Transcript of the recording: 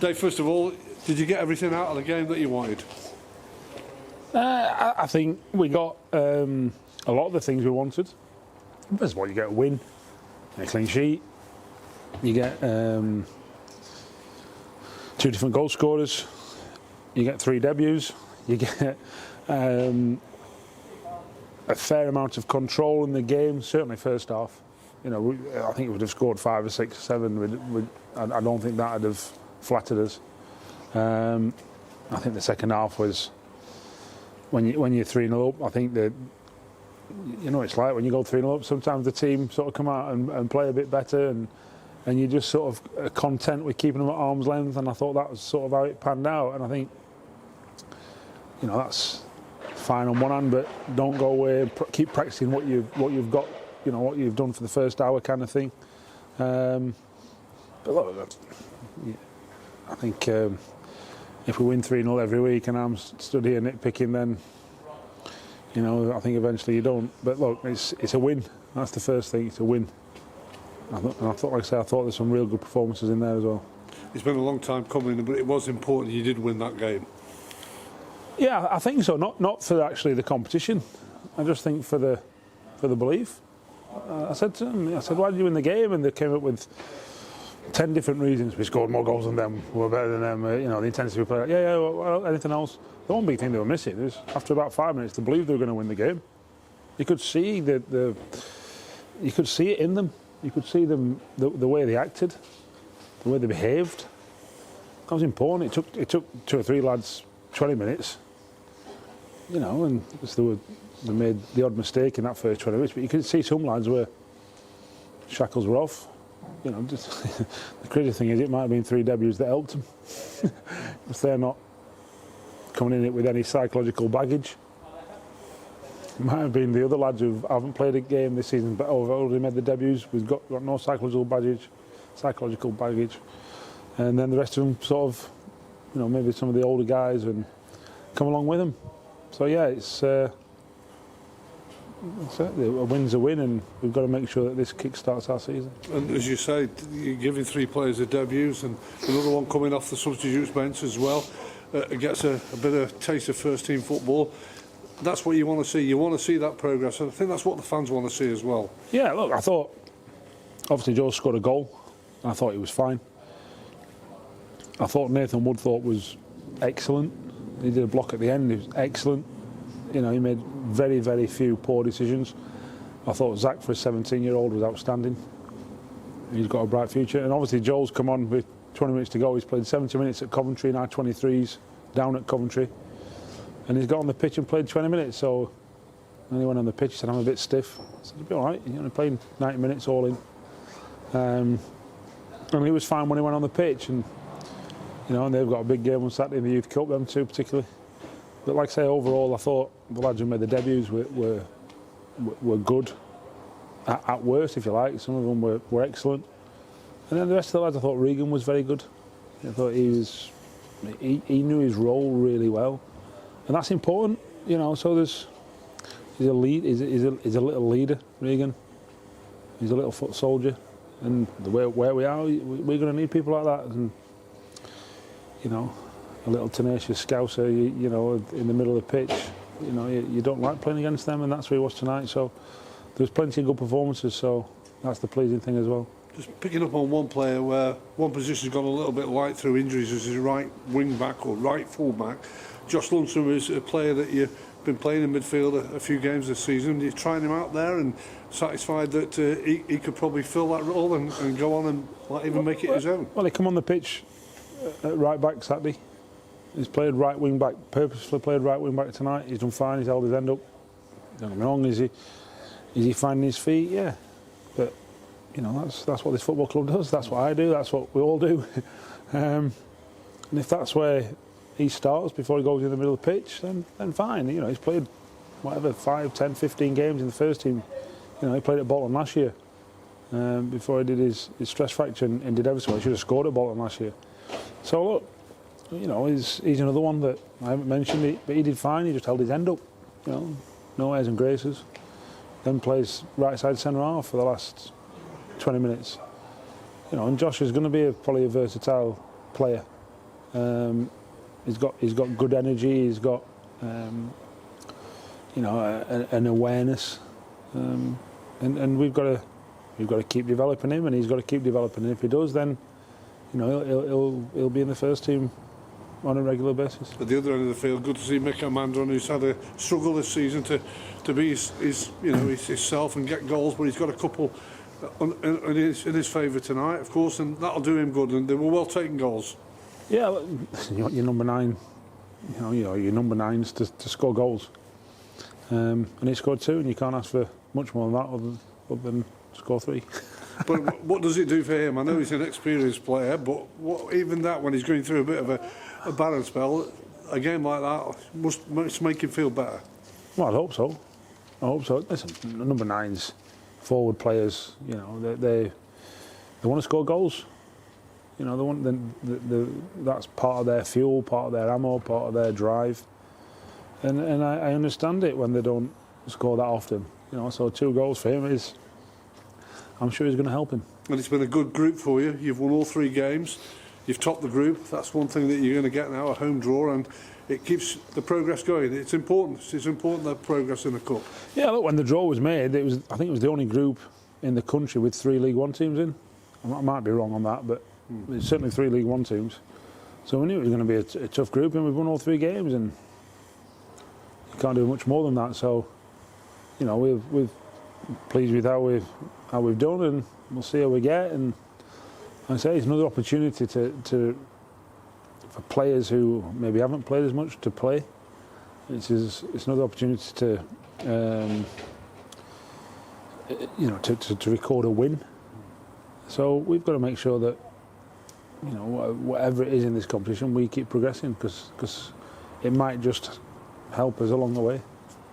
Dave, first of all, did you get everything out of the game that you wanted? I think we got a lot of the things we wanted. First of all, you get a win, a clean sheet, you get 2 different goal scorers, you get 3 debuts, you get a fair amount of control in the game, certainly first half. You know, I think we would have scored 5 or 6 or 7. I don't think that would have flattered us. I think the second half was, when you're 3-0 up, I think that, you know, it's like when you go 3-0 up, sometimes the team sort of come out and play a bit better, and you're just sort of content with keeping them at arm's length, and I thought that was sort of how it panned out. And I think, you know, that's fine on one hand, but don't go away and keep practicing what you've got, you know, what you've done for the first hour kind of thing. But look, I think if we win 3-0 every week and I'm stood here nitpicking, then, you know, I think eventually you don't. But look, it's a win. That's the first thing. It's a win. I thought, like I said, I thought there's some real good performances in there as well. It's been a long time coming, but it was important you did win that game. Yeah, I think so. Not for actually the competition. I just think for the belief. I said to them, why did you win the game? And they came up with 10 different reasons. We scored more goals than them, we were better than them, you know, the intensity we played. Yeah, well, anything else? The one big thing they were missing is, after about 5 minutes, they believed they were going to win the game. You could see you could see it in them. You could see them, the way they acted, the way they behaved. That was important. It took 2 or 3 lads 20 minutes, you know, and they made the odd mistake in that first 20 minutes, but you could see some lads where shackles were off. You know, just the crazy thing is, it might have been 3 debuts that helped them, because they're not coming in it with any psychological baggage. It might have been the other lads who haven't played a game this season but have already made the debuts. We've got no psychological baggage, and then the rest of them sort of, you know, maybe some of the older guys and come along with them. So yeah, it's a win's a win, and we've got to make sure that this kick-starts our season. And as you say, you're giving 3 players their debuts, and another one coming off the substitutes bench as well. It gets a bit of taste of first-team football. That's what you want to see. You want to see that progress, and I think that's what the fans want to see as well. Yeah, look, I thought, obviously Joe scored a goal. I thought he was fine. I thought Nathan Woodthorpe was excellent. He did a block at the end. He was excellent. You know, he made very, very few poor decisions. I thought Zach, for a 17-year-old, was outstanding. He's got a bright future. And obviously Joel's come on with 20 minutes to go. He's played 70 minutes at Coventry, now 23s, down at Coventry. And he's got on the pitch and played 20 minutes. So when he went on the pitch, he said, I'm a bit stiff. I said, you'll be all right. You're only playing 90 minutes all in. And he was fine when he went on the pitch. And, you know, and they've got a big game on Saturday in the Youth Cup, them two particularly. But like I say, overall, I thought the lads who made the debuts were good, at worst, if you like. Some of them were excellent. And then the rest of the lads, I thought Regan was very good. I thought he knew his role really well. And that's important, you know, so he's a little leader, Regan. He's a little foot soldier. And where we are, we're going to need people like that. And, you know, a little tenacious scouser, you know, in the middle of the pitch. You know, you don't like playing against them, and that's where he was tonight. So there's plenty of good performances, so that's the pleasing thing as well. Just picking up on one player where one position's gone a little bit light through injuries as his right wing back or right full back. Josh Lundstrom is a player that you've been playing in midfield a few games this season. You're trying him out there and satisfied that he could probably fill that role and go on and even make it his own. Well, he come on the pitch at right back Saturday. He's played right wing back, purposefully played right wing back tonight. He's done fine. He's held his end up. Don't get me wrong. Is he finding his feet? Yeah, but you know, that's what this football club does. That's what I do. That's what we all do. And if that's where he starts before he goes in the middle of the pitch, then fine. You know, he's played whatever 5, 10, 15 games in the first team. You know, he played at Bolton last year before he did his stress fracture and did everything. He should have scored at Bolton last year. So look, you know, he's another one that I haven't mentioned, but he did fine. He just held his end up. You know, no airs and graces. Then plays right side centre half for the last 20 minutes. You know, and Josh is going to be probably a versatile player. He's got good energy. He's got you know, an awareness, and we've got to keep developing him, and he's got to keep developing. And if he does, then you know he'll be in the first team on a regular basis. At the other end of the field, good to see Mick Amandron, who's had a struggle this season to be his self and get goals, but he's got a couple in his favour tonight, of course, and that'll do him good. And they were well taken goals. Yeah, your number 9, your number 9's to score goals, and he scored 2, and you can't ask for much more than that other than score 3. But what does it do for him? I know he's an experienced player, but even that, when he's going through a bit of a barren spell, a game like that must make him feel better. Well, I hope so. Listen, number 9's forward players, you know, they want to score goals. You know, they want that's part of their fuel, part of their ammo, part of their drive. And I understand it when they don't score that often. You know, so 2 goals for him is, I'm sure, he's going to help him. And it's been a good group for you. You've won all 3 games. You've topped the group. That's one thing that you're going to get now, a home draw, and it keeps the progress going. It's important. It's important that progress in the cup. Yeah, look, when the draw was made, I think it was the only group in the country with 3 League One teams in. I might be wrong on that, but it's certainly 3 League One teams. So we knew it was going to be a tough group, and we've won all 3 games, and you can't do much more than that. So, you know, we're pleased with how we've done, and we'll see how we get. And like I say, it's another opportunity for players who maybe haven't played as much to play. It's another opportunity to to record a win. So we've got to make sure that, you know, whatever it is in this competition, we keep progressing, because it might just help us along the way.